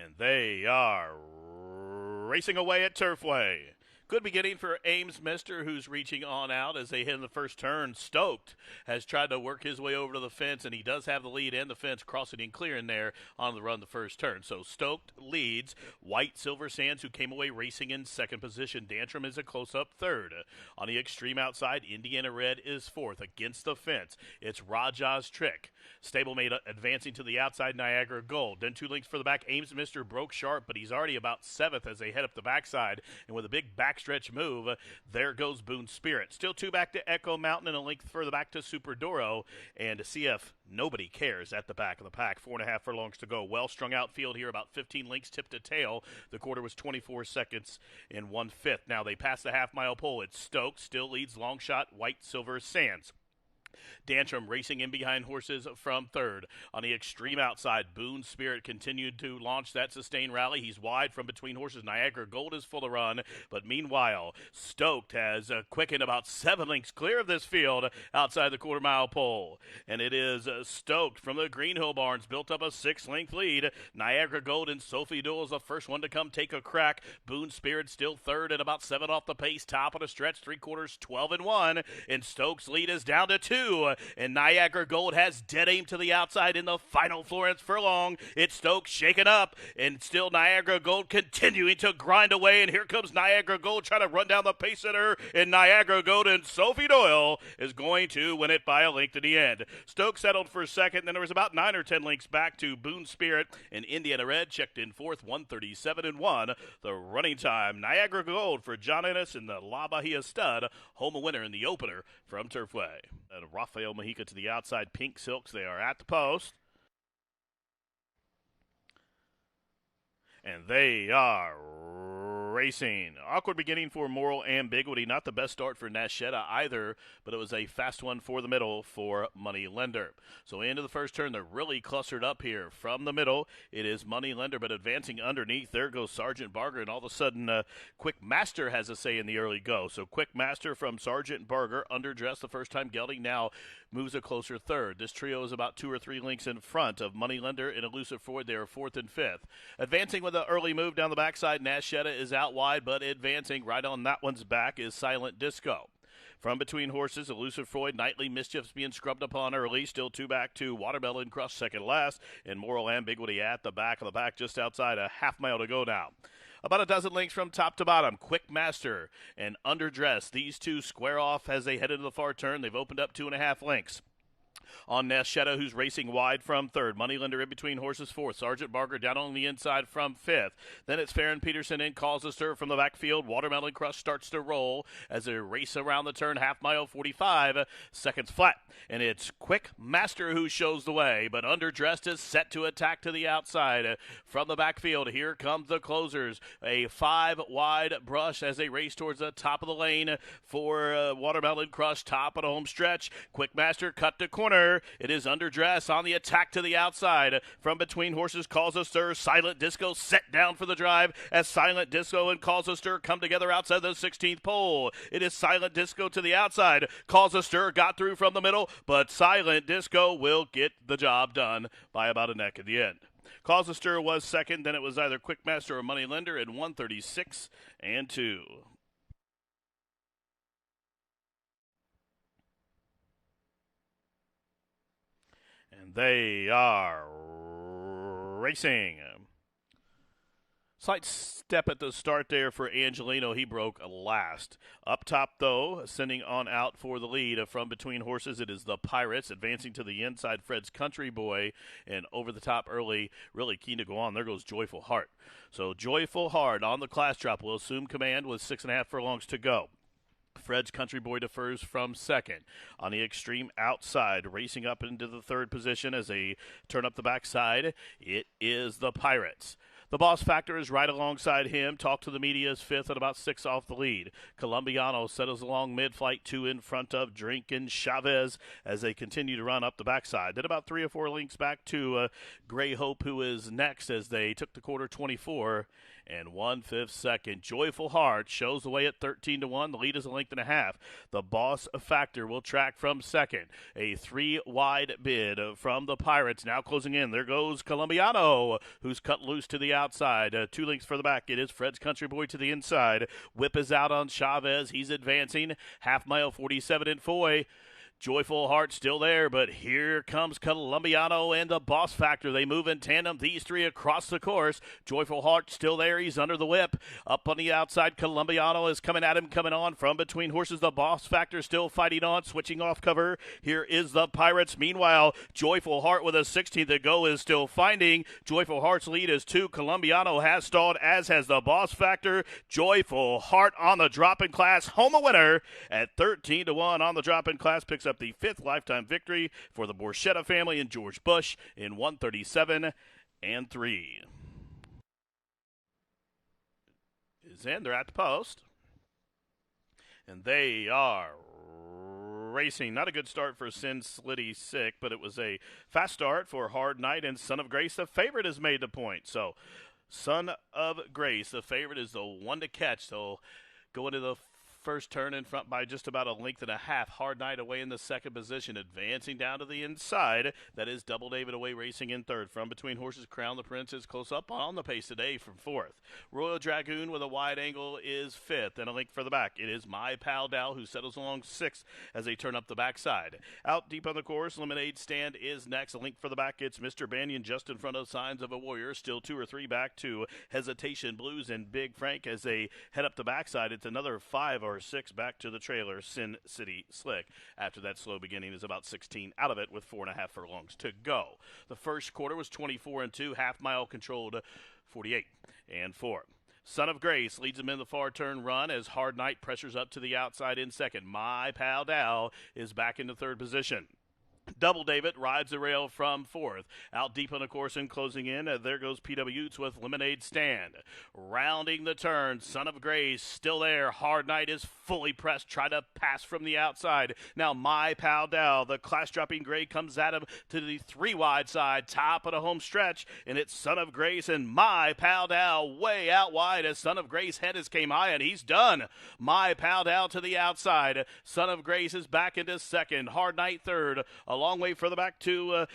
And they are racing away at Turfway. Good beginning for Ames Mister, who's reaching on out as they hit in the first turn. Stoked has tried to work his way over to the fence, and he does have the lead and the fence crossing and clearing there on the run the first turn. So Stoked leads. White Silver Sands, who came away racing in second position. Dantrum is a close-up third. On the extreme outside, Indiana Red is fourth. Against the fence, it's Raja's Trick. Stablemate advancing to the outside, Niagara Gold. Then 2 lengths for the back, Ames Mister broke sharp, but he's already about seventh as they head up the backside. And with a big backstretch move, there goes Boone Spirit. Still 2 back to Echo Mountain and a length further back to Super Doro. And CF, nobody cares at the back of the pack. 4.5 furlongs to go. Well strung out field here, about 15 lengths tip to tail. The quarter was 24 seconds and 1/5. Now they pass the half-mile pole. It's Stokes, still leads long shot, White Silver Sands. Dantrum racing in behind horses from third. On the extreme outside, Boone Spirit continued to launch that sustained rally. He's wide from between horses. Niagara Gold is full of run, but meanwhile, Stoked has quickened about 7 lengths clear of this field outside the quarter-mile pole. And it is Stoked from the Green Hill Barns, built up a 6-length lead. Niagara Gold and Sophie Duel is the first one to come take a crack. Boone Spirit still third at about 7 off the pace. Top of the stretch, 3/4, 12-1. And Stokes' lead is down to 2. And Niagara Gold has dead aim to the outside in the final Florence furlong. It's Stokes shaken up, and still Niagara Gold continuing to grind away. And here comes Niagara Gold trying to run down the pace setter. And Niagara Gold and Sophie Doyle is going to win it by a length to the end. Stokes settled for second. Then there was about 9 or 10 lengths back to Boone Spirit, and Indiana Red checked in fourth, 1:37.1. The running time. Niagara Gold for John Ennis and the La Bahia stud, home a winner in the opener from Turfway. And Rafael Mojica to the outside, Pink Silks. They are at the post. And they are racing. Awkward beginning for Moral Ambiguity. Not the best start for Nashetta either, but it was a fast one for the middle for Money Lender. So into the first turn, they're really clustered up here. From the middle, it is Money Lender, but advancing underneath, there goes Sergeant Barger, and all of a sudden, Quick Master has a say in the early go. So Quick Master from Sergeant Barger, underdressed the first time gelding, now moves a closer third. This trio is about 2 or 3 lengths in front of Money Lender and Elusive Ford. They are fourth and fifth. Advancing with an early move down the backside, Nashetta is out wide, but advancing right on that one's back is Silent Disco. From between horses, Elusive Freud, Nightly Mischief's being scrubbed upon early. Still 2 back to Watermelon Cross second last, and Moral Ambiguity at the back of the pack, just outside a half mile to go now. About a dozen lengths from top to bottom. Quick Master and Underdress. These two square off as they head into the far turn. They've opened up 2.5 lengths. On Nashetta, who's racing wide from third. Moneylender in between horses fourth. Sergeant Barger down on the inside from fifth. Then it's Farron Peterson in, calls the stir from the backfield. Watermelon Crush starts to roll as they race around the turn, half mile, 45 seconds flat. And it's Quick Master who shows the way, but Underdressed is set to attack to the outside. From the backfield, here comes the closers. A 5-wide brush as they race towards the top of the lane for Watermelon Crush, top of the home stretch. Quick Master cut to corner. It is Underdress on the attack to the outside. From between horses, calls a stir. Silent Disco set down for the drive as Silent Disco and calls a stir come together outside the 16th pole. It is Silent Disco to the outside. Calls a stir got through from the middle, but Silent Disco will get the job done by about a neck at the end. Calls a stir was second, then it was either Quick Master or Money Lender in 1:36 and 2. And they are racing. Slight step at the start there for Angelino. He broke last. Up top, though, sending on out for the lead from between horses, it is the Pirates. Advancing to the inside, Fred's Country Boy. And over the top early, really keen to go on. There goes Joyful Heart. So Joyful Heart on the class drop will assume command with 6.5 furlongs to go. Fred's Country Boy defers from second. On the extreme outside, racing up into the third position as they turn up the backside, it is the Pirates. The Boss Factor is right alongside him. Talk to the Media is fifth at about 6 off the lead. Colombiano settles along mid-flight, 2 in front of Drinkin' Chavez as they continue to run up the backside. Then about 3 or 4 lengths back to Gray Hope, who is next as they took the quarter 24 and 1/5 second. Joyful Heart shows the way at 13-1. The lead is a length and a half. The Boss Factor will track from second. A 3-wide bid from the Pirates. Now closing in. There goes Colombiano, who's cut loose to the outside. 2 lengths for the back. It is Fred's Country Boy to the inside. Whip is out on Chavez. He's advancing. Half mile 47 and Foy. Joyful Heart still there, but here comes Colombiano and the Boss Factor. They move in tandem, these three across the course. Joyful Heart still there. He's under the whip. Up on the outside, Colombiano is coming at him, coming on from between horses. The Boss Factor still fighting on, switching off cover. Here is the Pirates. Meanwhile, Joyful Heart with a 16th to go is still finding. Joyful Heart's lead is 2. Colombiano has stalled, as has the Boss Factor. Joyful Heart on the drop-in class. Home a winner at 13-1 on the drop-in class. Picks up the 5th lifetime victory for the Borchetta family and George Bush in 137 and 3. Is in. They're at the post. And they are racing. Not a good start for Sin Slitty Sick, but it was a fast start for Hard Night and Son of Grace. The favorite has made the point. So, Son of Grace, the favorite, is the one to catch. They'll go into the first turn in front by just about a length and a half. Hard Night away in the second position, advancing down to the inside. That is Double David away racing in third. From between horses, Crown the Prince is close up on the pace today from fourth. Royal Dragoon with a wide angle is fifth, and a length for the back. It is My Pal Dow who settles along sixth as they turn up the backside. Out deep on the course, Lemonade Stand is next. A length for the back. It's Mr. Banyan just in front of Signs of a Warrior. Still 2 or 3 back to Hesitation Blues and Big Frank as they head up the backside. It's another 5 or 6 back to the trailer, Sin City Slick. After that slow beginning is about 16 out of it with 4.5 furlongs to go. The first quarter was 24 and 2, half mile controlled 48 and 4. Son of Grace leads him in the far turn run as Hard Night pressures up to the outside in second. My Pal Dow is back into third position. Double David rides the rail from fourth. Out deep on the course and closing in, there goes P.W. Utes with Lemonade Stand. Rounding the turn, Son of Grace still there. Hard Night is fully pressed, try to pass from the outside. Now My Pal Dow, the class-dropping gray, comes at him to the 3-wide side, top of the home stretch, and it's Son of Grace and My Pal Dow way out wide as Son of Grace head is came high, and he's done. My Pal Dow to the outside. Son of Grace is back into second. Hard Night third. A long way for the back to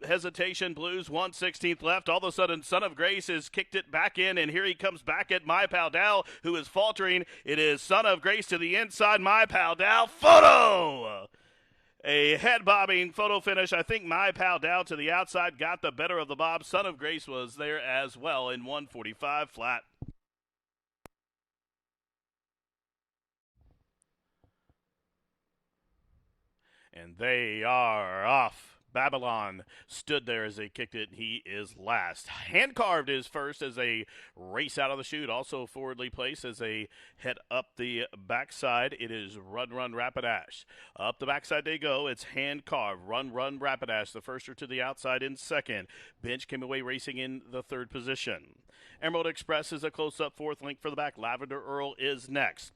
Hesitation Blues, 1/16 left. All of a sudden, Son of Grace has kicked it back in, and here he comes back at My Pal Dow, who is faltering. It is Son of Grace to the inside. My Pal Dow, photo! A head-bobbing photo finish. I think My Pal Dow to the outside got the better of the bob. Son of Grace was there as well in 1:45 flat. And they are off. Babylon stood there as they kicked it. He is last. Hand-carved is first as they race out of the chute. Also forwardly placed as they head up the backside. It is Run, Run, Rapidash. Up the backside they go. It's hand-carved. Run, Run, Rapidash. The first are to the outside in second. Bench came away racing in the third position. Emerald Express is a close-up fourth. Link for the back. Lavender Earl is next.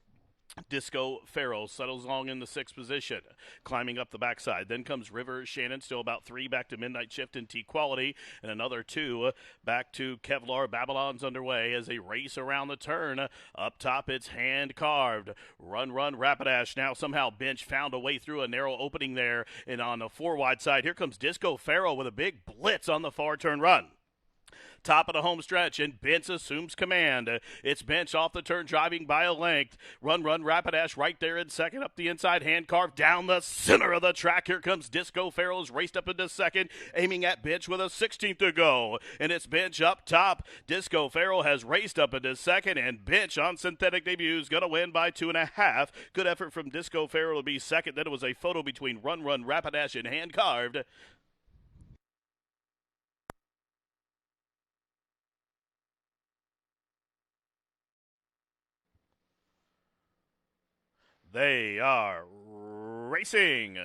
Disco Farrell settles along in the sixth position, climbing up the backside. Then comes River Shannon, still about 3 back to Midnight Shift and T-Quality, and another 2 back to Kevlar. Babylon's underway as they race around the turn. Up top, it's hand carved. Run, Run, Rapidash. Now somehow Bench found a way through a narrow opening there, and on the 4-wide side, here comes Disco Farrell with a big blitz on the far turn run. Top of the home stretch, and Bench assumes command. It's Bench off the turn, driving by a length. Run, Run, Rapidash right there in second. Up the inside, hand carved down the center of the track. Here comes Disco Farrell's raced up into second, aiming at Bench with a 16th to go. And it's Bench up top. Disco Farrell has raced up into second, and Bench on synthetic debut is going to win by 2.5. Good effort from Disco Farrell to be second. Then it was a photo between Run, Run, Rapidash and hand carved. They are racing.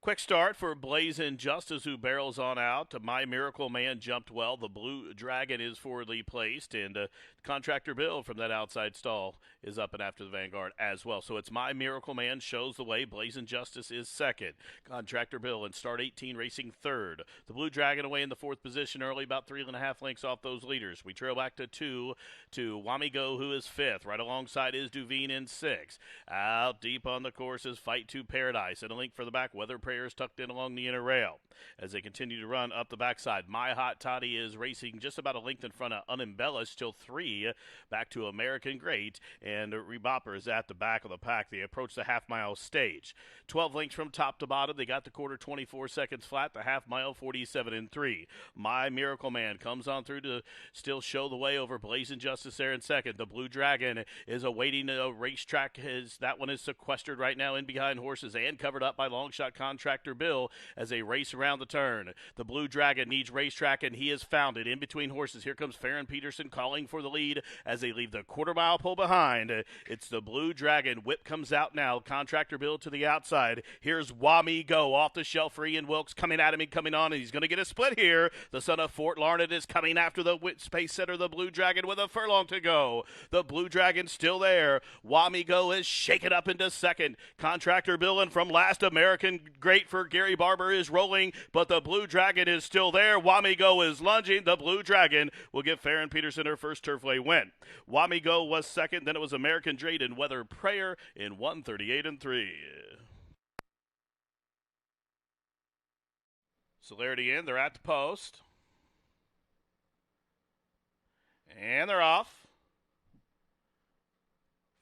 Quick start for Blazing Justice, who barrels on out. My Miracle Man jumped well. The Blue Dragon is forwardly placed, and Contractor Bill from that outside stall is up and after the Vanguard as well. So it's My Miracle Man shows the way. Blazing Justice is second. Contractor Bill in start 18 racing third. The Blue Dragon away in the fourth position early, about 3.5 lengths off those leaders. We trail back to 2 to Wamigo, who is fifth. Right alongside is Duveen in sixth. Out deep on the course is Fight to Paradise, and a link for the back. Weather Prayers tucked in along the inner rail as they continue to run up the backside. My Hot Toddy is racing just about a length in front of Unembellished till 3 back to American Great, and Rebopper is at the back of the pack. They approach the half-mile stage. 12 lengths from top to bottom. They got the quarter 24 seconds flat, the half-mile 47 and 3. My Miracle Man comes on through to still show the way over Blazing Justice there in second. The Blue Dragon is awaiting a racetrack. That one is sequestered right now in behind horses and covered up by Longshot Contractor Bill as they race around the turn. The Blue Dragon needs racetrack, and he has found it in between horses. Here comes Farron Peterson calling for the lead as they leave the quarter-mile pull behind. It's the Blue Dragon. Whip comes out now. Contractor Bill to the outside. Here's Wamigo off the shelf for Ian Wilkes coming at him and coming on, and he's going to get a split here. The son of Fort Larned is coming after the space setter, the Blue Dragon, with a furlong to go. The Blue Dragon still there. Wamigo is shaken up into second. Contractor Bill, and from last, American Great for Gary Barber is rolling, but the Blue Dragon is still there. Wamigo is lunging. The Blue Dragon will give Farron Peterson her first Turfway win. Wamigo was second, then it was American Great and Weather Prayer in 138 and 3. Celerity in, they're at the post. And they're off.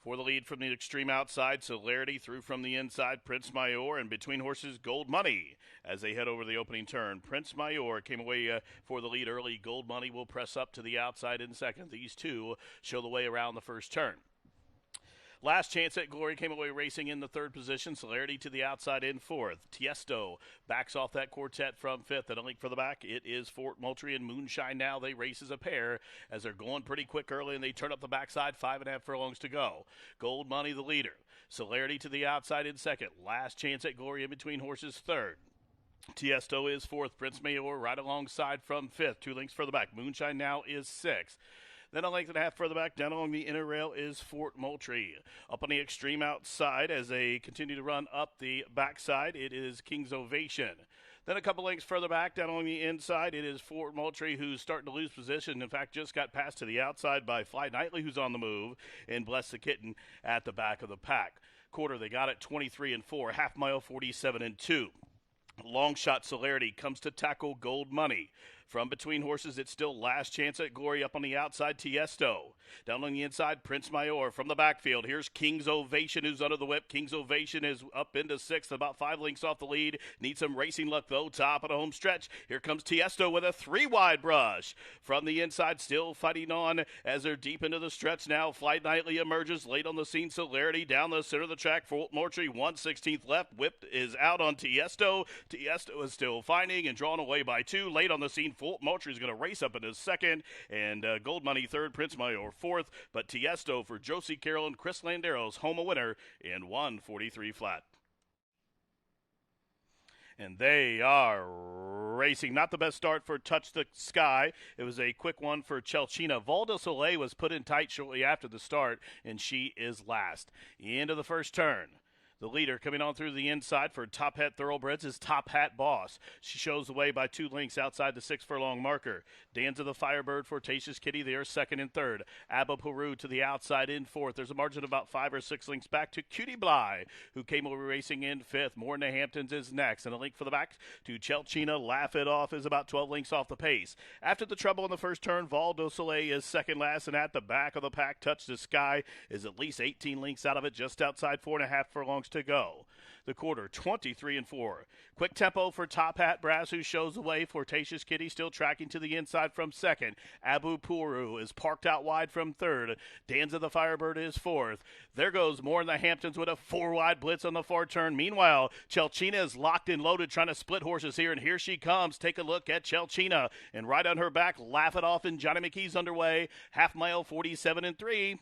For the lead from the extreme outside, Celerity through from the inside, Prince Mayor, and between horses, Gold Money as they head over the opening turn. Prince Mayor came away for the lead early. Gold Money will press up to the outside in second. These two show the way around the first turn. Last Chance at Glory came away racing in the third position. Celerity to the outside in fourth. Tiesto backs off that quartet from fifth. And a link for the back, it is Fort Moultrie and Moonshine now. They race as a pair as they're going pretty quick early, and they turn up the backside. 5.5 furlongs to go. Gold Money the leader. Celerity to the outside in second. Last Chance at Glory in between horses third. Tiesto is fourth. Prince Mayor right alongside from fifth. 2 lengths for the back. Moonshine now is sixth. Then a length and a half further back, down along the inner rail, is Fort Moultrie. Up on the extreme outside as they continue to run up the backside, it is King's Ovation. Then a couple lengths further back, down along the inside, it is Fort Moultrie, who's starting to lose position. In fact, just got passed to the outside by Fly Knightley, who's on the move, and Bless the Kitten at the back of the pack. Quarter, they got it 23 and 4, half mile 47 and 2. Long Shot Celerity comes to tackle Gold Money. From between horses, it's still Last Chance at Glory. Up on the outside, Tiesto. Down on the inside, Prince Mayor. From the backfield, here's King's Ovation, who's under the whip. King's Ovation is up into sixth, about 5 lengths off the lead. Needs some racing luck, though. Top of the home stretch. Here comes Tiesto with a 3-wide brush. From the inside, still fighting on as they're deep into the stretch now. Flight Nightly emerges late on the scene. Celerity down the center of the track. Fort Moultrie, 1/16th left. Whip is out on Tiesto. Tiesto is still fighting and drawn away by 2. Late on the scene, Fort Moultrie is going to race up into second, and Gold Money third, Prince Mayor fourth, but Tiesto for Josie Carroll and Chris Landeros home a winner in 143 flat. And they are racing. Not the best start for Touch the Sky. It was a quick one for Chelchina. Val de Soleil was put in tight shortly after the start, and she is last. Into the first turn. The leader coming on through the inside for Top Hat Thoroughbreds is Top Hat Boss. She shows the way by 2 lengths outside the 6 furlong marker. Danza the Firebird, Fortacious Kitty, they are second and third. Abba Peru to the outside in fourth. There's a margin of about 5 or 6 lengths back to Cutie Bly, who came over racing in fifth. More in the Hamptons is next. And a link for the back to Chelchina. Laugh It Off is about 12 lengths off the pace. After the trouble in the first turn, Val do Soleil is second last, and at the back of the pack, Touch the Sky is at least 18 lengths out of it, just outside 4.5 furlongs to go. The quarter, 23 and 4. Quick tempo for Top Hat Brass, who shows the way. Fortacious Kitty still tracking to the inside from second. Abu Puru is parked out wide from third. Danza the Firebird is fourth. There goes More in the Hamptons with a 4-wide blitz on the far turn. Meanwhile, Chelchina is locked and loaded, trying to split horses here, and here she comes. Take a look at Chelchina, and right on her back, Laugh It Off, and Johnny McKee's underway. Half mile, 47 and 3.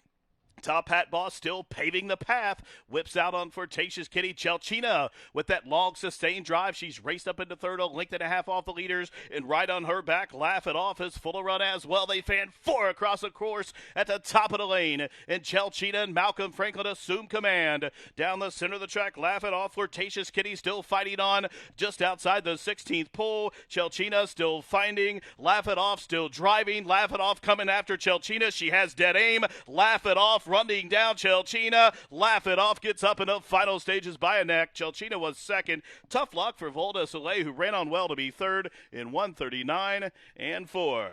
Top Hat Boss still paving the path. Whips out on Flirtatious Kitty. Chelchina with that long sustained drive. She's raced up into third, a length and a half off the leaders. And right on her back, Laugh It Off is full of run as well. They fan 4 across the course at the top of the lane. And Chelchina and Malcolm Franklin assume command. Down the center of the track, Laugh It Off. Flirtatious Kitty still fighting on just outside the 16th pole. Chelchina still finding. Laugh It Off still driving. Laugh It Off coming after Chelchina. She has dead aim. Laugh It Off running down Chelchina. Laugh It Off gets up in the final stages by a neck. Chelchina was second. Tough luck for Volta Soleil, who ran on well to be third in 1:39 and 4.